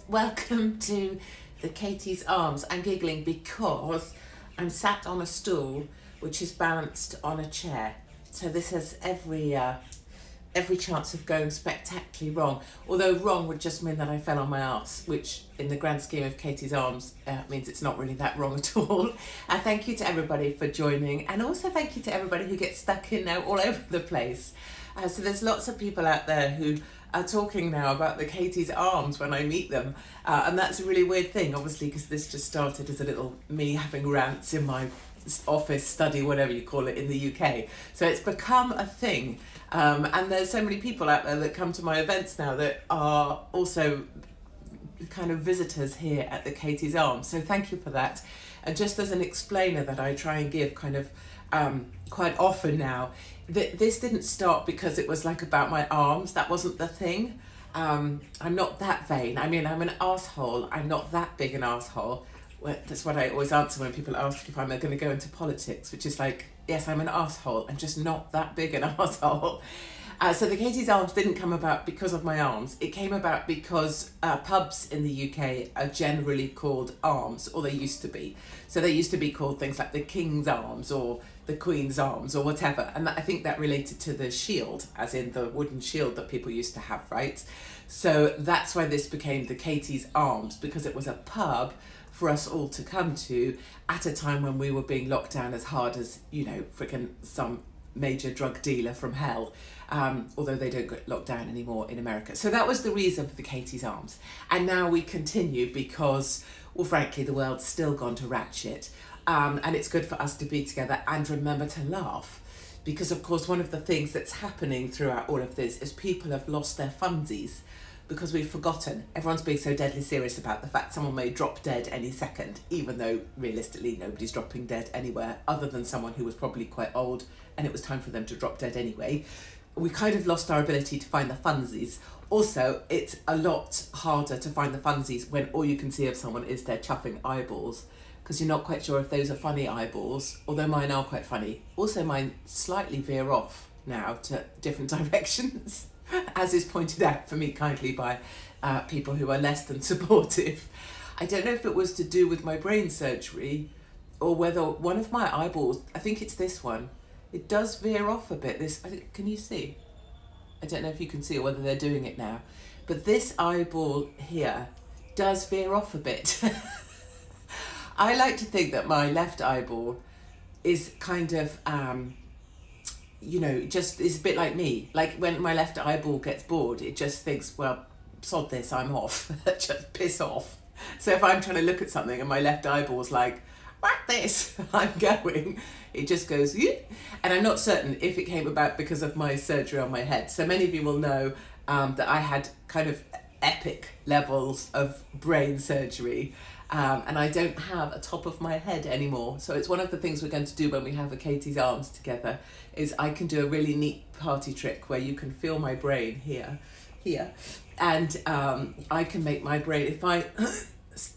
Welcome to the Katie's Arms. I'm giggling because I'm sat on a stool which is balanced on a chair. So this has every chance of going spectacularly wrong. Although wrong would just mean that I fell on my arse, which in the grand scheme of Katie's Arms means it's not really that wrong at all. And thank you to everybody for joining, and also thank you to everybody who gets stuck in now all over the place. So there's lots of people out there who are talking now about the Katie's Arms when I meet them, and that's a really weird thing, obviously, because this just started as a little me having rants in my office, study, whatever you call it, in the UK. So it's become a thing, and there's so many people out there that come to my events now that are also kind of visitors here at the Katie's Arms. So thank you for that. And just as an explainer that I try and give kind of quite often now, that this didn't start because it was like about my arms. That wasn't the thing. I'm not that vain. I mean, I'm an arsehole. I'm not that big an arsehole. Well, that's what I always answer when people ask if I'm going to go into politics, which is like, yes, I'm an arsehole. I'm just not that big an arsehole. So the Katie's Arms didn't come about because of my arms. It came about because pubs in the UK are generally called Arms, or they used to be. So they used to be called things like the King's Arms or the Queen's Arms or whatever. And I think that related to the shield, as in the wooden shield that people used to have, right? So that's why this became the Katie's Arms, because it was a pub for us all to come to at a time when we were being locked down as hard as, you know, freaking some major drug dealer from hell, although they don't get locked down anymore in America. So that was the reason for the Katie's Arms. And now we continue because, well, frankly, the world's still gone to ratchet, and it's good for us to be together and remember to laugh. Because, of course, one of the things that's happening throughout all of this is people have lost their funsies because we've forgotten. Everyone's being so deadly serious about the fact someone may drop dead any second, even though realistically nobody's dropping dead anywhere other than someone who was probably quite old and it was time for them to drop dead anyway. We kind of lost our ability to find the funsies. Also, it's a lot harder to find the funsies when all you can see of someone is their chuffing eyeballs, because you're not quite sure if those are funny eyeballs, although mine are quite funny. Also, mine slightly veer off now to different directions, as is pointed out for me kindly by people who are less than supportive. I don't know if it was to do with my brain surgery or whether one of my eyeballs, I think it's this one, it does veer off a bit. Can you see? I don't know if you can see or whether they're doing it now, but this eyeball here does veer off a bit. I like to think that my left eyeball is kind of, you know, just is a bit like me. Like when my left eyeball gets bored, it just thinks, well, sod this, I'm off. Just piss off. So if I'm trying to look at something and my left eyeball's like, whack this, I'm going, it just goes, yeah. And I'm not certain if it came about because of my surgery on my head. So many of you will know that I had kind of epic levels of brain surgery. And I don't have a top of my head anymore. So it's one of the things we're going to do when we have a Katie's Arms together, is I can do a really neat party trick where you can feel my brain here, and I can make my brain, if I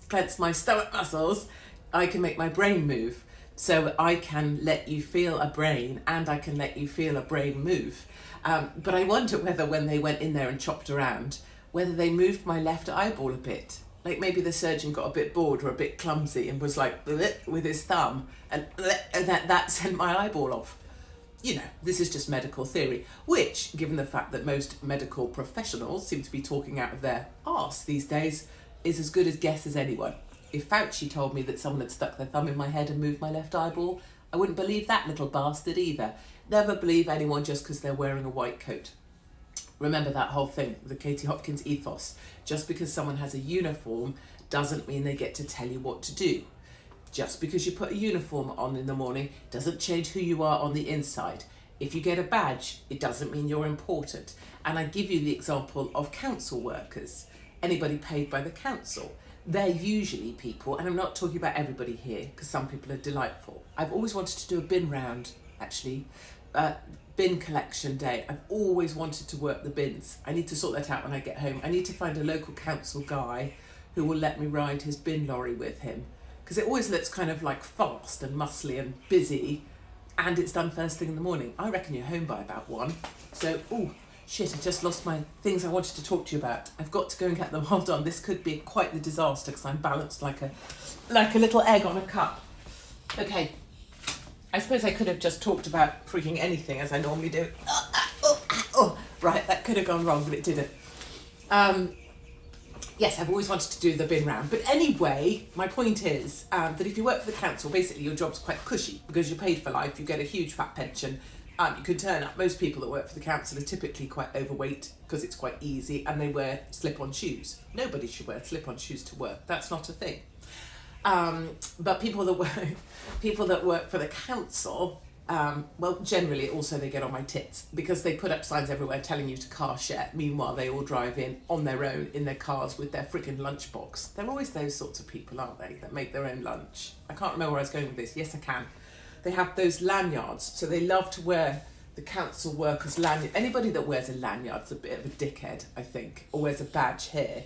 clench my stomach muscles, I can make my brain move. So I can let you feel a brain and I can let you feel a brain move. But I wonder whether when they went in there and chopped around, whether they moved my left eyeball a bit. Like maybe the surgeon got a bit bored or a bit clumsy and was like with his thumb and that sent my eyeball off. You know, this is just medical theory, which, given the fact that most medical professionals seem to be talking out of their arse these days, is as good a guess as anyone. If Fauci told me that someone had stuck their thumb in my head and moved my left eyeball, I wouldn't believe that little bastard either. Never believe anyone just because they're wearing a white coat. Remember that whole thing, the Katie Hopkins ethos. Just because someone has a uniform doesn't mean they get to tell you what to do. Just because you put a uniform on in the morning doesn't change who you are on the inside. If you get a badge, it doesn't mean you're important. And I give you the example of council workers, anybody paid by the council. They're usually people, and I'm not talking about everybody here, because some people are delightful. I've always wanted to do a bin round, actually. Bin collection day. I've always wanted to work the bins. I need to sort that out when I get home. I need to find a local council guy who will let me ride his bin lorry with him, because it always looks kind of like fast and muscly and busy, and it's done first thing in the morning. I reckon you're home by about 1. So, Shit, I just lost my things I wanted to talk to you about. I've got to go and get them. Hold on, this could be quite the disaster because I'm balanced like a little egg on a cup. Okay, I suppose I could have just talked about freaking anything as I normally do. Right, that could have gone wrong, but it didn't. Yes, I've always wanted to do the bin round. But anyway, my point is that if you work for the council, basically your job's quite cushy because you're paid for life, you get a huge fat pension. You can turn up. Most people that work for the council are typically quite overweight because it's quite easy, and they wear slip-on shoes. Nobody should wear slip-on shoes to work. That's not a thing. But people that work for the council, well, generally also they get on my tits because they put up signs everywhere telling you to car share. Meanwhile, they all drive in on their own in their cars with their freaking lunchbox. They're always those sorts of people, aren't they, that make their own lunch? I can't remember where I was going with this. Yes, I can. They have those lanyards, so they love to wear the council workers' lanyard. Anybody that wears a lanyard's a bit of a dickhead, I think, or wears a badge here,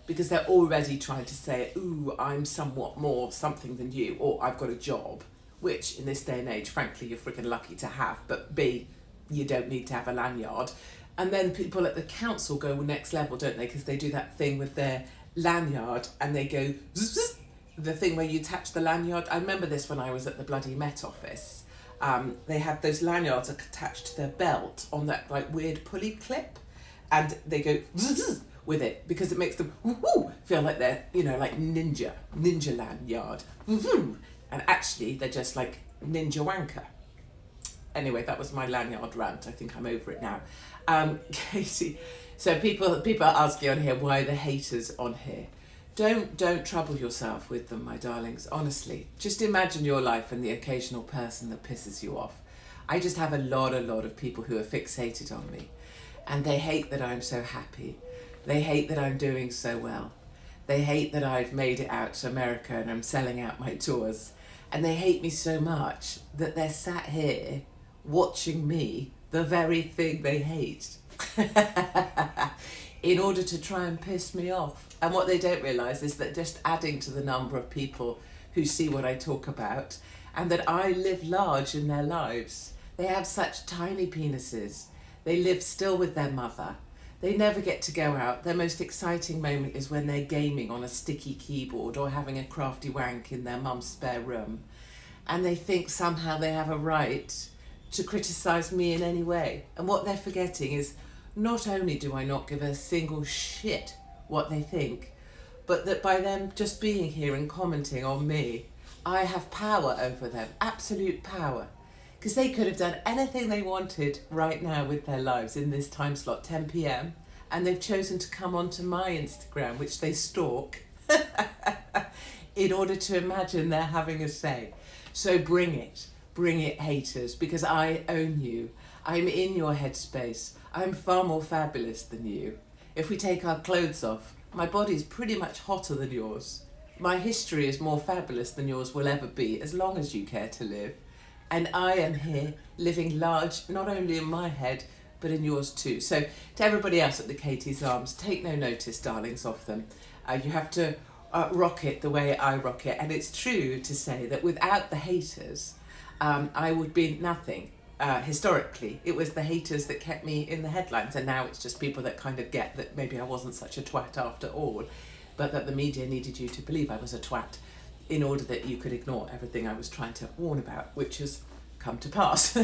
because they're already trying to say, ooh, I'm somewhat more something than you, or I've got a job, which in this day and age, frankly, you're freaking lucky to have, but B, you don't need to have a lanyard. And then people at the council go next level, don't they? Because they do that thing with their lanyard and they go zzz, the thing where you attach the lanyard. I remember this when I was at the bloody Met Office. They had those lanyards attached to their belt on that like weird pulley clip, and they go zzz with it because it makes them feel like they're, you know, like ninja lanyard. And actually they're just like ninja wanker. Anyway, that was my lanyard rant. I think I'm over it now. Katie, so people are asking on here, why are the haters on here? Don't trouble yourself with them, my darlings, honestly. Just imagine your life and the occasional person that pisses you off. I just have a lot of people who are fixated on me, and they hate that I'm so happy. They hate that I'm doing so well. They hate that I've made it out to America and I'm selling out my tours. And they hate me so much that they're sat here watching me, the very thing they hate, in order to try and piss me off. And what they don't realise is that just adding to the number of people who see what I talk about, and that I live large in their lives. They have such tiny penises. They live still with their mother. They never get to go out. Their most exciting moment is when they're gaming on a sticky keyboard or having a crafty wank in their mum's spare room. And they think somehow they have a right to criticise me in any way. And what they're forgetting is not only do I not give a single shit what they think, but that by them just being here and commenting on me, I have power over them, absolute power. Because they could have done anything they wanted right now with their lives in this time slot, 10 p.m, and they've chosen to come onto my Instagram, which they stalk, in order to imagine they're having a say. So bring it, haters, because I own you. I'm in your headspace. I'm far more fabulous than you. If we take our clothes off, my body's pretty much hotter than yours. My history is more fabulous than yours will ever be, as long as you care to live. And I am here living large, not only in my head, but in yours too. So to everybody else at the Katie's Arms, take no notice, darlings, of them. You have to rock it the way I rock it. And it's true to say that without the haters, I would be nothing. Historically, it was the haters that kept me in the headlines, and now it's just people that kind of get that maybe I wasn't such a twat after all, but that the media needed you to believe I was a twat in order that you could ignore everything I was trying to warn about, which has come to pass.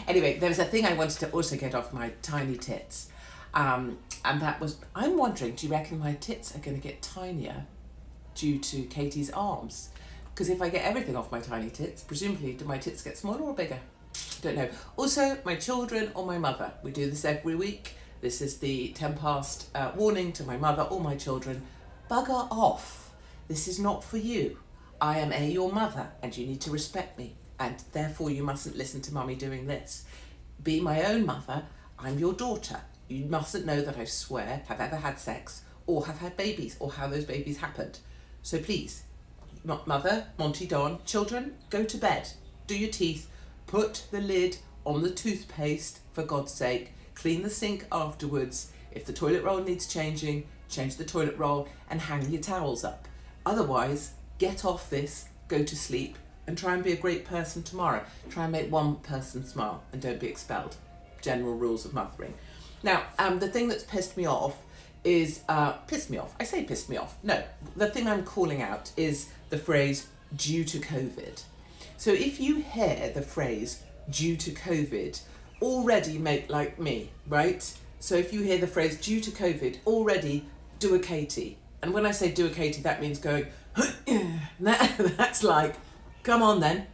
Anyway, there was a thing I wanted to also get off my tiny tits, and that was, I'm wondering, do you reckon my tits are going to get tinier due to Katie's Arms? Because if I get everything off my tiny tits, presumably do my tits get smaller or bigger? Don't know. Also, my children or my mother. We do this every week. This is the 10 past warning to my mother or my children. Bugger off. This is not for you. I am your mother, and you need to respect me, and therefore you mustn't listen to mummy doing this. Be my own mother. I'm your daughter. You mustn't know that I swear have ever had sex or have had babies or how those babies happened. So please, mother, Monty, Don, children, go to bed. Do your teeth. Put the lid on the toothpaste, for God's sake. Clean the sink afterwards. If the toilet roll needs changing, change the toilet roll and hang your towels up. Otherwise, get off this, go to sleep, and try and be a great person tomorrow. Try and make one person smile and don't be expelled. General rules of mothering. Now, the thing that's pissed me off is, pissed me off. I say pissed me off. No, the thing I'm calling out is the phrase due to COVID. So if you hear the phrase due to COVID, already make like me, right? So if you hear the phrase due to COVID, already do a Katie. And when I say do a Katie, that means going, that's like, come on then,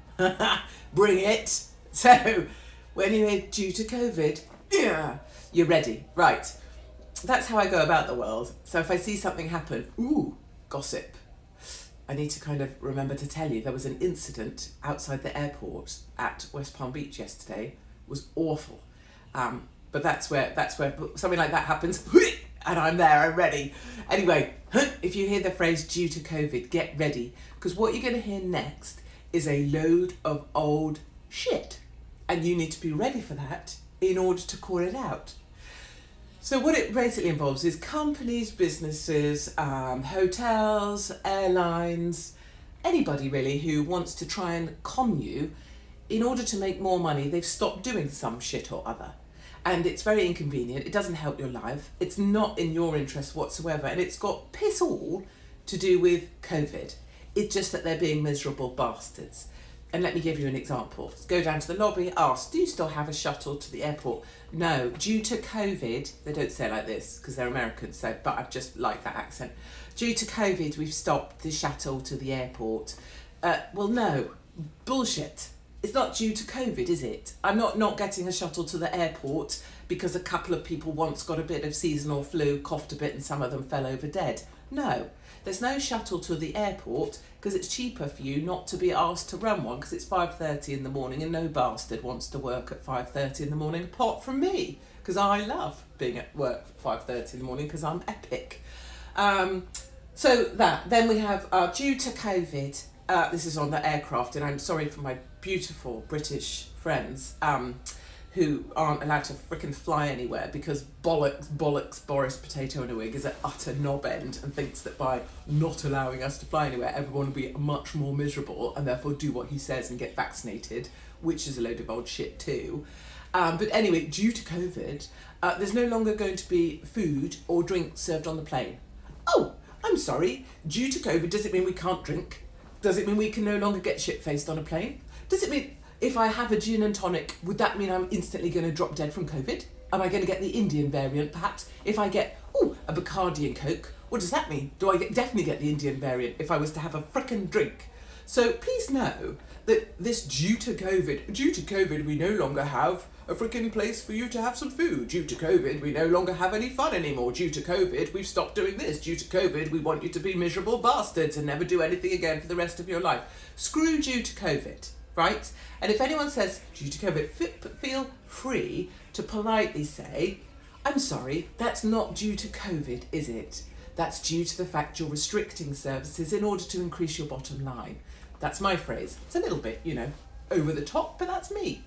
bring it. So when you hear due to COVID, you're ready, right? That's how I go about the world. So if I see something happen, ooh, gossip. I need to kind of remember to tell you there was an incident outside the airport at West Palm Beach yesterday. It was awful. But that's where something like that happens and I'm there, I'm ready. Anyway, if you hear the phrase due to COVID, get ready, because what you're going to hear next is a load of old shit. And you need to be ready for that in order to call it out. So what it basically involves is companies, businesses, hotels, airlines, anybody really who wants to try and con you in order to make more money. They've stopped doing some shit or other. And it's very inconvenient. It doesn't help your life. It's not in your interest whatsoever. And it's got piss all to do with COVID. It's just that they're being miserable bastards. And let me give you an example. Go down to the lobby, ask, do you still have a shuttle to the airport? No, due to COVID, they don't say it like this because they're Americans, so, but I just like that accent. Due to COVID, we've stopped the shuttle to the airport. Well, no, bullshit. It's not due to COVID, is it? I'm not getting a shuttle to the airport because a couple of people once got a bit of seasonal flu, coughed a bit, and some of them fell over dead. No, there's no shuttle to the airport because it's cheaper for you not to be asked to run one because it's 5:30 in the morning and no bastard wants to work at 5:30 in the morning apart from me because I love being at work at 5:30 in the morning because I'm epic. Then we have due to COVID, this is on the aircraft, and I'm sorry for my beautiful British friends who aren't allowed to frickin' fly anywhere because bollocks Boris Potato in a Wig is an utter knob end and thinks that by not allowing us to fly anywhere everyone will be much more miserable and therefore do what he says and get vaccinated, which is a load of old shit too. But anyway, due to COVID, there's no longer going to be food or drink served on the plane. Oh, I'm sorry, due to COVID, does it mean we can't drink? Does it mean we can no longer get shit-faced on a plane? Does it mean if I have a gin and tonic, would that mean I'm instantly going to drop dead from COVID? Am I going to get the Indian variant, perhaps? If I get, a Bacardi and Coke, what does that mean? Do I definitely get the Indian variant if I was to have a frickin' drink? So please know that this due to COVID, we no longer have a frickin' place for you to have some food. Due to COVID, we no longer have any fun anymore. Due to COVID, we've stopped doing this. Due to COVID, we want you to be miserable bastards and never do anything again for the rest of your life. Screw due to COVID, right? And if anyone says due to COVID, feel free to politely say, I'm sorry, that's not due to COVID, is it? That's due to the fact you're restricting services in order to increase your bottom line. That's my phrase. It's a little bit, over the top, but that's me.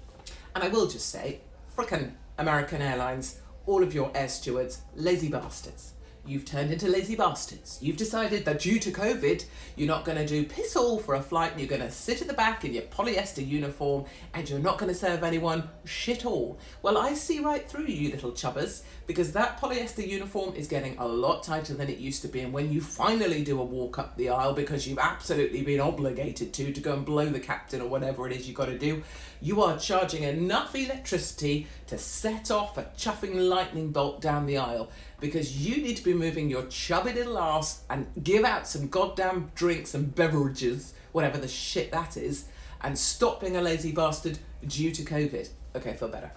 And I will just say, frickin' American Airlines, all of your air stewards, lazy bastards. You've turned into lazy bastards. You've decided that due to COVID, you're not going to do piss all for a flight and you're going to sit at the back in your polyester uniform and you're not going to serve anyone shit all. Well, I see right through you little chubbers because that polyester uniform is getting a lot tighter than it used to be, and when you finally do a walk up the aisle because you've absolutely been obligated to go and blow the captain or whatever it is you got to do, you are charging enough electricity to set off a chuffing lightning bolt down the aisle because you need to be moving your chubby little arse and give out some goddamn drinks and beverages, whatever the shit that is, and stop being a lazy bastard due to COVID. Okay, feel better.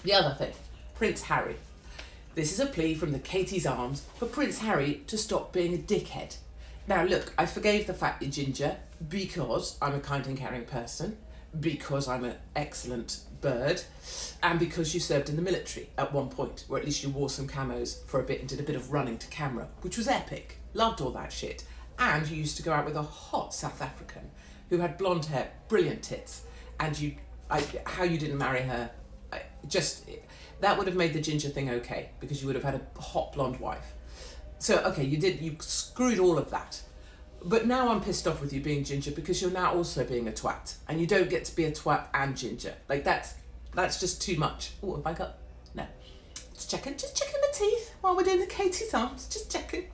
The other thing, Prince Harry. This is a plea from the Katie's Arms for Prince Harry to stop being a dickhead. Now look, I forgave the fact you're ginger because I'm a kind and caring person, because I'm an excellent bird, and because you served in the military at one point, or at least you wore some camos for a bit and did a bit of running to camera, which was epic. Loved all that shit. And you used to go out with a hot South African who had blonde hair, brilliant tits, and how you didn't marry her, that would have made the ginger thing okay, because you would have had a hot blonde wife. So, okay, you screwed all of that. But now I'm pissed off with you being ginger because you're now also being a twat. And you don't get to be a twat and ginger. Like, that's just too much. Oh, have I got... No. Just checking my teeth while we're doing the Katie's Arms, just checking.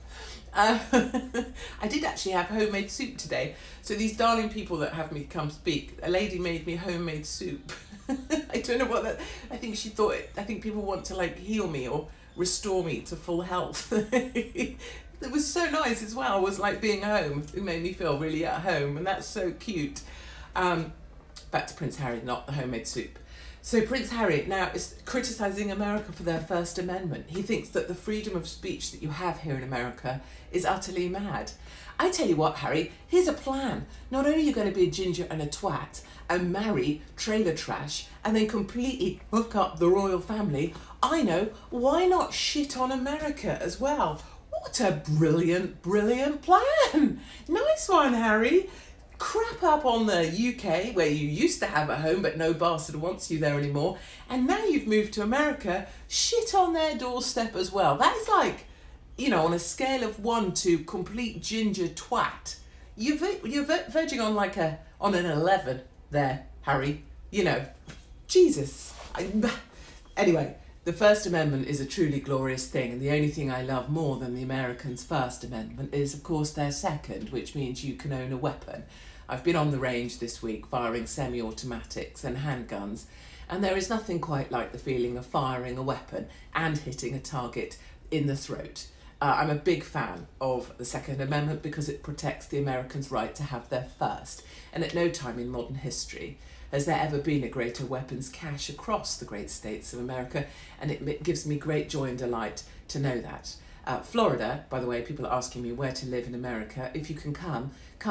I did actually have homemade soup today. So these darling people that have me come speak, a lady made me homemade soup. I don't know what that, I think she thought, I think people want to like heal me or restore me to full health. It was so nice as well. It was like being home. It made me feel really at home, and that's so cute. Back to Prince Harry, not the homemade soup. So Prince Harry now is criticising America for their First Amendment. He thinks that the freedom of speech that you have here in America is utterly mad. I tell you what, Harry, here's a plan. Not only are you going to be a ginger and a twat and marry trailer trash and then completely hook up the royal family, I know, why not shit on America as well? What a brilliant, brilliant plan. Nice one, Harry. Crap up on the UK, where you used to have a home but no bastard wants you there anymore, and now you've moved to America, shit on their doorstep as well. That's like, you know, on a scale of 1 to complete ginger twat, you're verging on like an 11 there, Harry. You know, Jesus. Anyway, the First Amendment is a truly glorious thing, and the only thing I love more than the Americans' First Amendment is, of course, their second, which means you can own a weapon. I've been on the range this week firing semi-automatics and handguns, and there is nothing quite like the feeling of firing a weapon and hitting a target in the throat. I'm a big fan of the Second Amendment because it protects the Americans' right to have their first, and at no time in modern history has there ever been a greater weapons cache across the great states of America, and it gives me great joy and delight to know that. Florida, by the way, people are asking me where to live in America. If you can come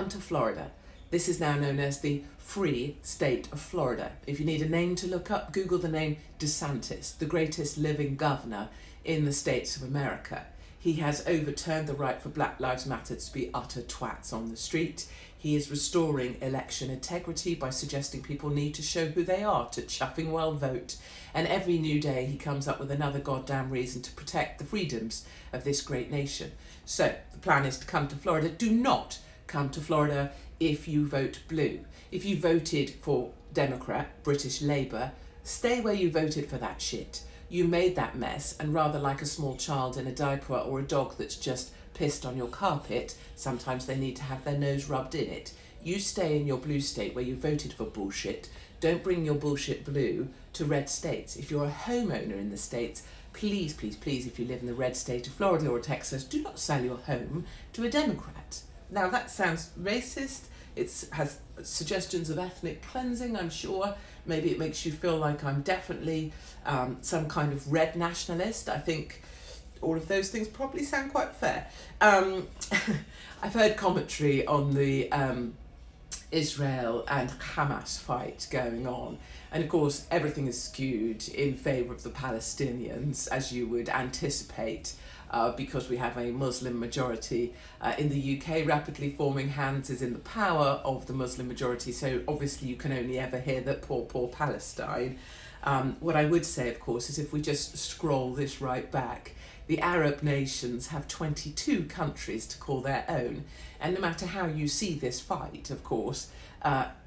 to Florida. This is now known as the Free State of Florida. If you need a name to look up, Google the name DeSantis, the greatest living governor in the states of America. He has overturned the right for Black Lives Matter to be utter twats on the street. He is restoring election integrity by suggesting people need to show who they are to chuffing well vote. And every new day he comes up with another goddamn reason to protect the freedoms of this great nation. So the plan is to come to Florida. Do not come to Florida if you vote blue. If you voted for Democrat, British Labour, stay where you voted for that shit. You made that mess, and rather like a small child in a diaper or a dog that's just pissed on your carpet, sometimes they need to have their nose rubbed in it. You stay in your blue state where you voted for bullshit. Don't bring your bullshit blue to red states. If you're a homeowner in the States, please, please, please, if you live in the red state of Florida or Texas, do not sell your home to a Democrat. Now that sounds racist. It has suggestions of ethnic cleansing, I'm sure. Maybe it makes you feel like I'm definitely some kind of red nationalist. I think all of those things probably sound quite fair. I've heard commentary on the Israel and Hamas fight going on. And of course, everything is skewed in favour of the Palestinians, as you would anticipate, because we have a Muslim majority in the UK. Rapidly forming hands is in the power of the Muslim majority, so obviously you can only ever hear that poor, poor Palestine. What I would say, of course, is if we just scroll this right back, the Arab nations have 22 countries to call their own, and no matter how you see this fight, of course,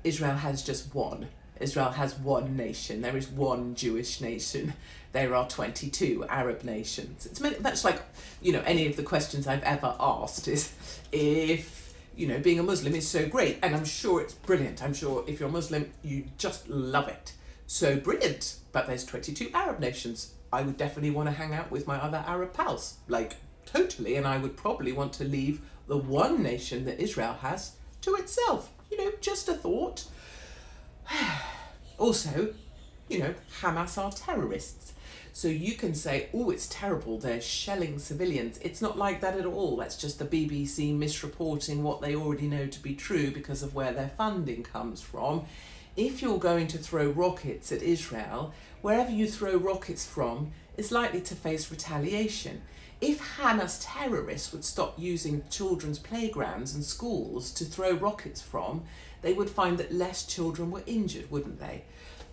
Israel has just one. Israel has one nation. There is one Jewish nation. There are 22 Arab nations. It's much like, you know, any of the questions I've ever asked is if, you know, being a Muslim is so great, and I'm sure it's brilliant. I'm sure if you're Muslim, you just love it. So brilliant. But there's 22 Arab nations. I would definitely want to hang out with my other Arab pals, like totally, and I would probably want to leave the one nation that Israel has to itself. You know, just a thought. Also, you know, Hamas are terrorists. So you can say, oh, it's terrible, they're shelling civilians. It's not like that at all. That's just the BBC misreporting what they already know to be true because of where their funding comes from. If you're going to throw rockets at Israel, wherever you throw rockets from is likely to face retaliation. If Hamas terrorists would stop using children's playgrounds and schools to throw rockets from, they would find that less children were injured, wouldn't they?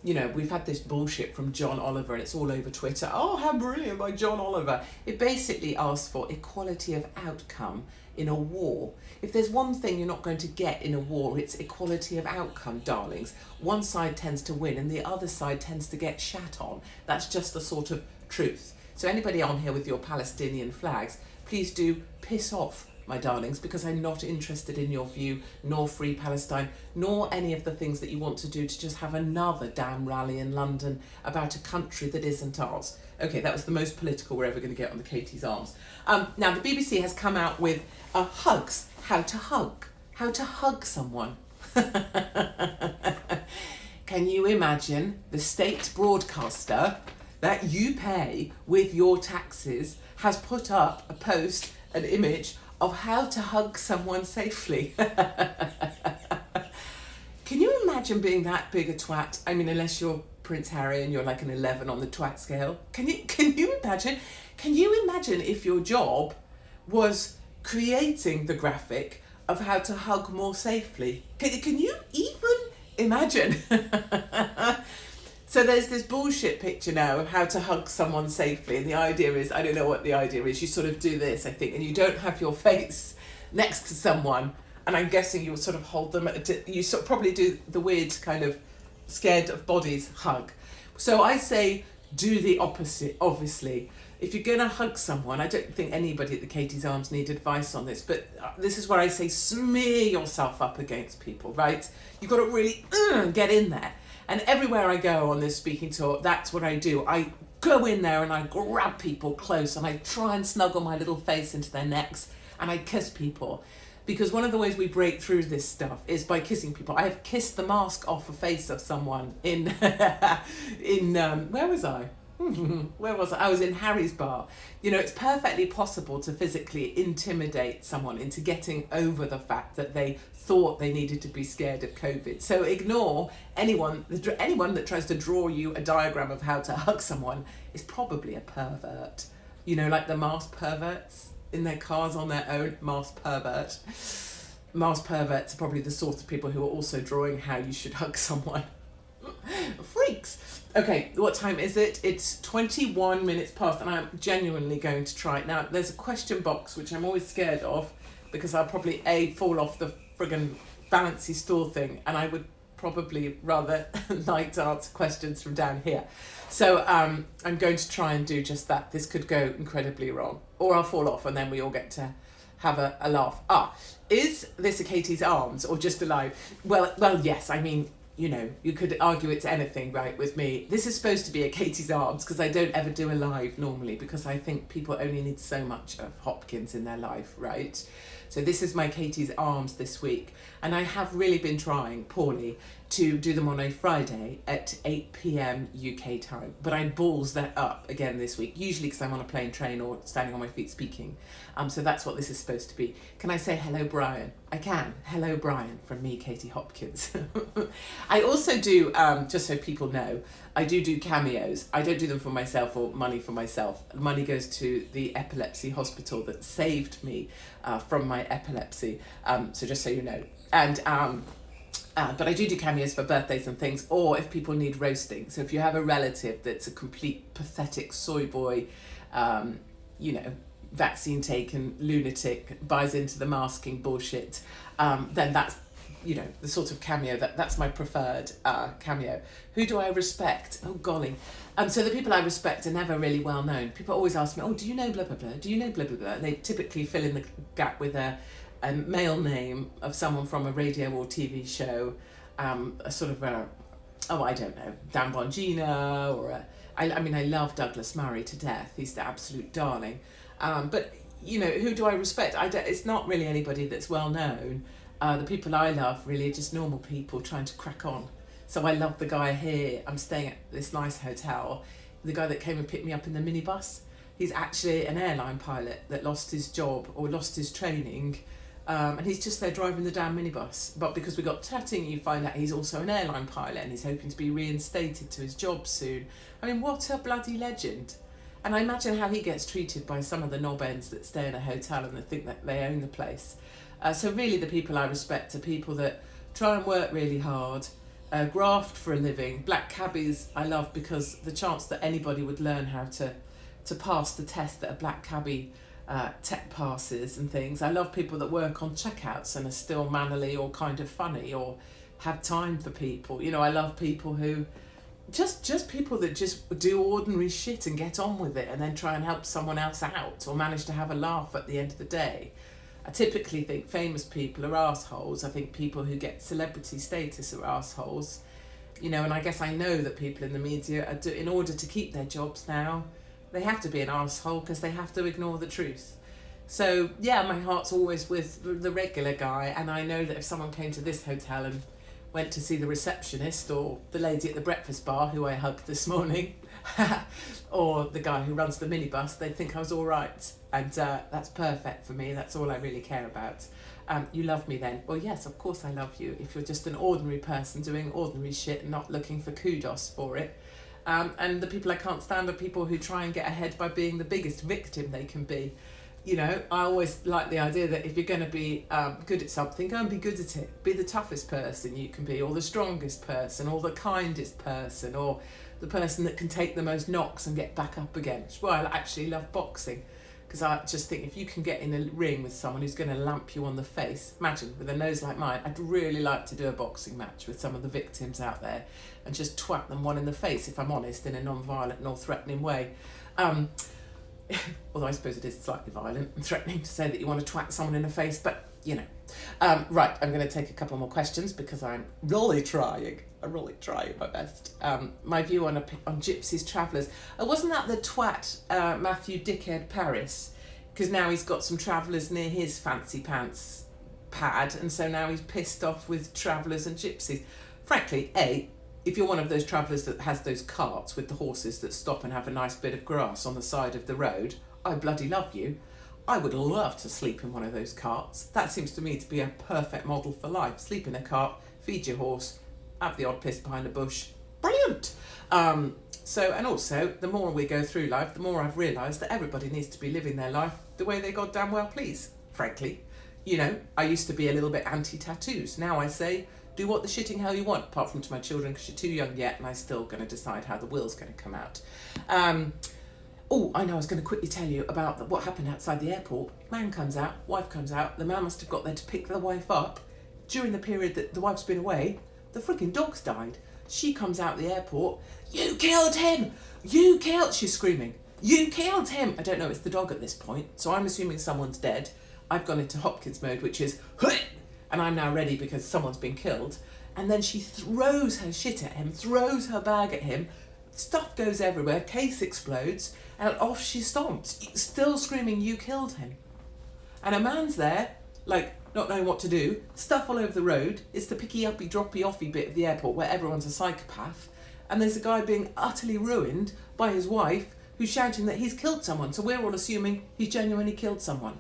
You know, we've had this bullshit from John Oliver, and it's all over Twitter. Oh, how brilliant by John Oliver. It basically asks for equality of outcome in a war. If there's one thing you're not going to get in a war, it's equality of outcome, darlings. One side tends to win and the other side tends to get shat on. That's just the sort of truth. So anybody on here with your Palestinian flags, please do piss off, my darlings, because I'm not interested in your view, nor Free Palestine, nor any of the things that you want to do to just have another damn rally in London about a country that isn't ours. Okay, that was the most political we're ever going to get on the Katie's Arms. Now, the BBC has come out with hugs, how to hug someone. Can you imagine the state broadcaster that you pay with your taxes has put up a post, an image of how to hug someone safely? Can you imagine being that big a twat? I mean, unless you're Prince Harry and you're like an 11 on the twat scale. Can you imagine? Can you imagine if your job was creating the graphic of how to hug more safely? Can you even imagine? So there's this bullshit picture now of how to hug someone safely, and the idea is, I don't know what the idea is, you sort of do this, I think, and you don't have your face next to someone, and I'm guessing you'll sort of hold them, you sort of probably do the weird kind of scared of bodies hug. So I say do the opposite, obviously. If you're going to hug someone, I don't think anybody at the Katie's Arms need advice on this, but this is where I say smear yourself up against people, right? You've got to really get in there. And everywhere I go on this speaking tour, that's what I do. I go in there and I grab people close and I try and snuggle my little face into their necks and I kiss people. Because one of the ways we break through this stuff is by kissing people. I have kissed the mask off a face of someone in, where was I? Where was I? I was in Harry's bar. You know, it's perfectly possible to physically intimidate someone into getting over the fact that they thought they needed to be scared of COVID. So ignore anyone that tries to draw you a diagram of how to hug someone is probably a pervert. You know, like the masked perverts in their cars on their own, masked pervert. Masked perverts are probably the sort of people who are also drawing how you should hug someone. Freaks. Okay, what time is it? It's 21 minutes past and I'm genuinely going to try it. Now, there's a question box, which I'm always scared of because I'll probably fall off the friggin' Balancy store thing and I would probably rather like to answer questions from down here. So I'm going to try and do just that. This could go incredibly wrong or I'll fall off and then we all get to have a laugh. Is this a Katie's Arms or just a live? Well, yes, I mean, you know, you could argue it's anything, right, with me. This is supposed to be a Katie's Arms because I don't ever do a live normally because I think people only need so much of Hopkins in their life, right? So this is my Katie's Arms this week. And I have really been trying, poorly, to do them on a Friday at 8 p.m. UK time. But I balls that up again this week, usually because I'm on a plane, train or standing on my feet speaking. So that's what this is supposed to be. Can I say hello, Brian? I can. Hello, Brian, from me, Katie Hopkins. I also do, just so people know, I do cameos. I don't do them for myself or money for myself. The money goes to the epilepsy hospital that saved me from my epilepsy. So just so you know. And but I do cameos for birthdays and things, or if people need roasting. So if you have a relative that's a complete pathetic soy boy, you know, vaccine taken lunatic, buys into the masking bullshit, then that's, you know, the sort of cameo that's my preferred cameo. Who do I respect? Oh golly. So the people I respect are never really well known. People always ask me, oh, do you know blah blah blah? Do you know blah blah blah? And they typically fill in the gap with a male name of someone from a radio or TV show, a sort of I don't know, Dan Bongina or I mean I love Douglas Murray to death. He's the absolute darling. But you know, who do I respect? It's not really anybody that's well known. The people I love really are just normal people trying to crack on. So I love the guy here. I'm staying at this nice hotel. The guy that came and picked me up in the minibus. He's actually an airline pilot that lost his job or lost his training. And he's just there driving the damn minibus. But because we got chatting, you find out he's also an airline pilot and he's hoping to be reinstated to his job soon. I mean, what a bloody legend. And I imagine how he gets treated by some of the knob ends that stay in a hotel and they think that they own the place. So really the people I respect are people that try and work really hard, graft for a living. Black cabbies I love because the chance that anybody would learn how to pass the test that a black cabbie tech passes and things. I love people that work on checkouts and are still mannerly or kind of funny or have time for people. You know, I love people who just people that just do ordinary shit and get on with it and then try and help someone else out or manage to have a laugh at the end of the day. I typically think famous people are assholes. I think people who get celebrity status are assholes. You know, and I guess I know that people in the media are in order to keep their jobs now, they have to be an asshole because they have to ignore the truth. So yeah, my heart's always with the regular guy, and I know that if someone came to this hotel and went to see the receptionist or the lady at the breakfast bar who I hugged this morning, or the guy who runs the minibus, they'd think I was all right. And that's perfect for me. That's all I really care about. You love me then? Well, yes, of course I love you. If you're just an ordinary person doing ordinary shit and not looking for kudos for it. And the people I can't stand are people who try and get ahead by being the biggest victim they can be. You know, I always like the idea that if you're going to be good at something, go and be good at it. Be the toughest person you can be, or the strongest person, or the kindest person, or the person that can take the most knocks and get back up again. Which is why I actually love boxing. Because I just think if you can get in a ring with someone who's going to lamp you on the face, imagine with a nose like mine, I'd really like to do a boxing match with some of the victims out there and just twat them one in the face, if I'm honest, in a non-violent nor threatening way. Although I suppose it is slightly violent and threatening to say that you want to twat someone in the face, but you know. Right, I'm going to take a couple more questions because I'm really trying my best. My view on Gypsies Travellers. Wasn't that the twat Matthew Dickhead Paris? Because now he's got some travellers near his fancy pants pad, and so now he's pissed off with travellers and gypsies. Frankly, if you're one of those travellers that has those carts with the horses that stop and have a nice bit of grass on the side of the road, I bloody love you. I would love to sleep in one of those carts. That seems to me to be a perfect model for life. Sleep in a cart, feed your horse, have the odd piss behind a bush. Brilliant! And also, the more we go through life, the more I've realised that everybody needs to be living their life the way they goddamn well please, frankly. You know, I used to be a little bit anti-tattoos. Now I say, do what the shitting hell you want, apart from to my children, because you're too young yet, and I'm still going to decide how the will's going to come out. I know, I was going to quickly tell you about what happened outside the airport. Man comes out, wife comes out, the man must have got there to pick the wife up. During the period that the wife's been away, the freaking dog's died. She comes out the airport, you killed him! She's screaming, you killed him! I don't know, it's the dog at this point, so I'm assuming someone's dead. I've gone into Hopkins mode, which is, and I'm now ready because someone's been killed. And then she throws her shit at him, throws her bag at him, stuff goes everywhere, case explodes, and off she stomps, still screaming, you killed him. And a man's there, like, not knowing what to do, stuff all over the road. It's the picky-uppy, droppy-offy bit of the airport where everyone's a psychopath. And there's a guy being utterly ruined by his wife who's shouting that he's killed someone. So we're all assuming he's genuinely killed someone.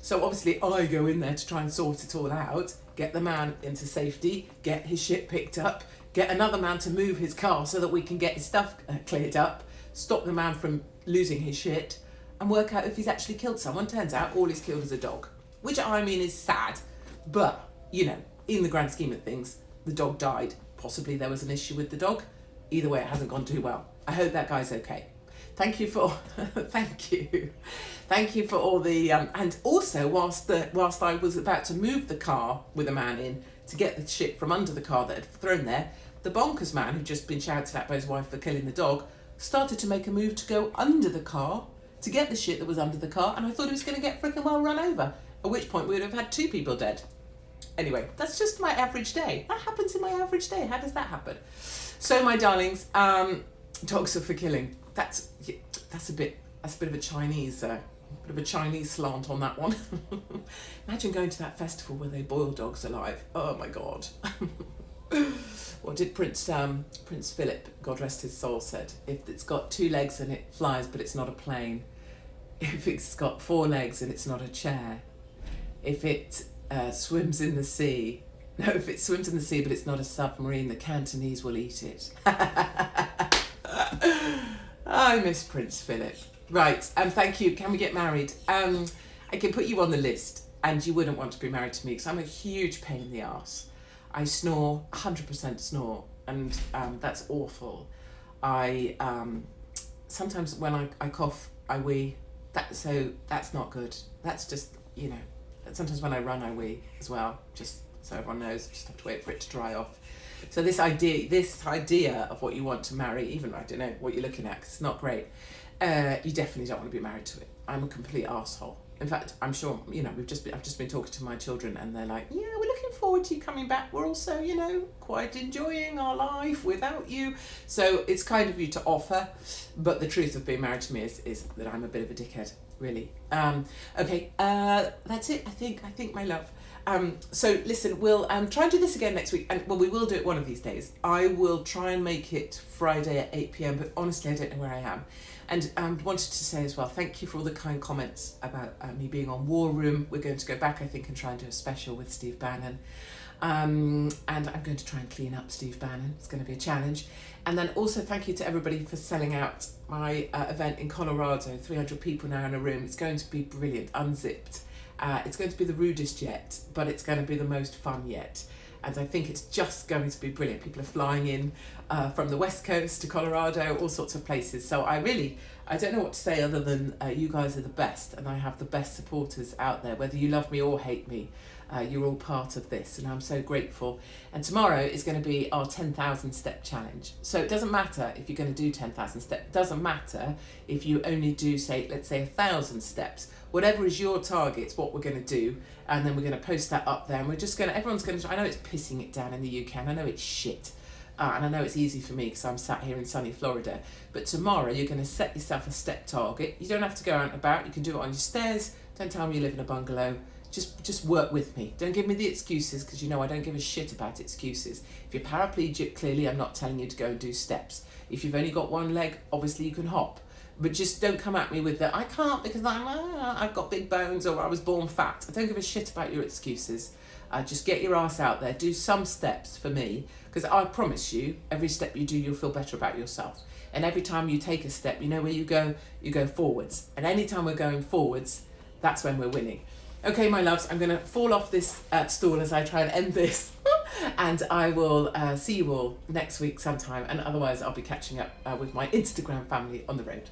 So obviously I go in there to try and sort it all out, get the man into safety, get his shit picked up, get another man to move his car so that we can get his stuff cleared up, stop the man from losing his shit, and work out if he's actually killed someone. Turns out all he's killed is a dog, which I mean is sad, but you know, in the grand scheme of things, the dog died. Possibly there was an issue with the dog. Either way, it hasn't gone too well. I hope that guy's okay. Thank you for thank you for all the and also whilst I was about to move the car with a man in to get the shit from under the car that had thrown there, the bonkers man who'd just been shouted at by his wife for killing the dog started to make a move to go under the car to get the shit that was under the car, and I thought he was going to get freaking well run over, at which point we would have had 2 people dead. Anyway, that's just my average day. That happens in my average day. How does that happen? So my darlings, dogs are for killing. That's a bit of a Chinese slant on that one. Imagine going to that festival where they boil dogs alive. Oh my God. What did Prince Philip, God rest his soul, said? If it's got 2 legs and it flies but it's not a plane. If it's got 4 legs and it's not a chair. If it swims in the sea. No, if it swims in the sea but it's not a submarine, the Cantonese will eat it. I miss Prince Philip. Right, thank you. Can we get married? I can put you on the list, and you wouldn't want to be married to me because I'm a huge pain in the arse. I snore, 100% snore, and that's awful. I sometimes when I cough, I wee. That's not good. That's just, you know. Sometimes when I run, I wee as well. Just so everyone knows. Just have to wait for it to dry off. So this idea of what you want to marry, even I don't know what you're looking at, 'cause it's not great. You definitely don't want to be married to it. I'm a complete arsehole. In fact, I'm sure, you know, I've just been talking to my children, and they're like, yeah, we're looking forward to you coming back. We're also, you know, quite enjoying our life without you. So it's kind of you to offer, but the truth of being married to me is that I'm a bit of a dickhead, really. Okay, that's it, I think, my love. So listen, we'll try and do this again next week, and well, we will do it one of these days. I will try and make it Friday at 8 p.m, but honestly, I don't know where I am. And wanted to say as well, thank you for all the kind comments about me being on War Room. We're going to go back, I think, and try and do a special with Steve Bannon. And I'm going to try and clean up Steve Bannon. It's going to be a challenge. And then also thank you to everybody for selling out my event in Colorado. 300 people now in a room. It's going to be brilliant, unzipped. It's going to be the rudest yet, but it's going to be the most fun yet. And I think it's just going to be brilliant. People are flying in from the West Coast to Colorado, all sorts of places. So I don't know what to say other than you guys are the best, and I have the best supporters out there. Whether you love me or hate me, you're all part of this, and I'm so grateful. And tomorrow is going to be our 10,000 step challenge. So it doesn't matter if you're going to do 10,000 steps. It doesn't matter if you only do, let's say 1,000 steps. Whatever is your target, it's what we're going to do, and then we're going to post that up there, and everyone's going to, I know it's pissing it down in the UK, and I know it's shit, and I know it's easy for me because I'm sat here in sunny Florida, but tomorrow you're going to set yourself a step target. You don't have to go out and about, you can do it on your stairs. Don't tell me you live in a bungalow, just work with me. Don't give me the excuses, because you know I don't give a shit about excuses. If you're paraplegic, clearly I'm not telling you to go and do steps. If you've only got one leg, obviously you can hop. But just don't come at me with the, I can't because I've got big bones, or I was born fat. I don't give a shit about your excuses. Just get your ass out there. Do some steps for me, because I promise you, every step you do, you'll feel better about yourself. And every time you take a step, you know where you go forwards. And anytime we're going forwards, that's when we're winning. Okay, my loves, I'm going to fall off this stool as I try and end this. And I will see you all next week sometime. And otherwise, I'll be catching up with my Instagram family on the road.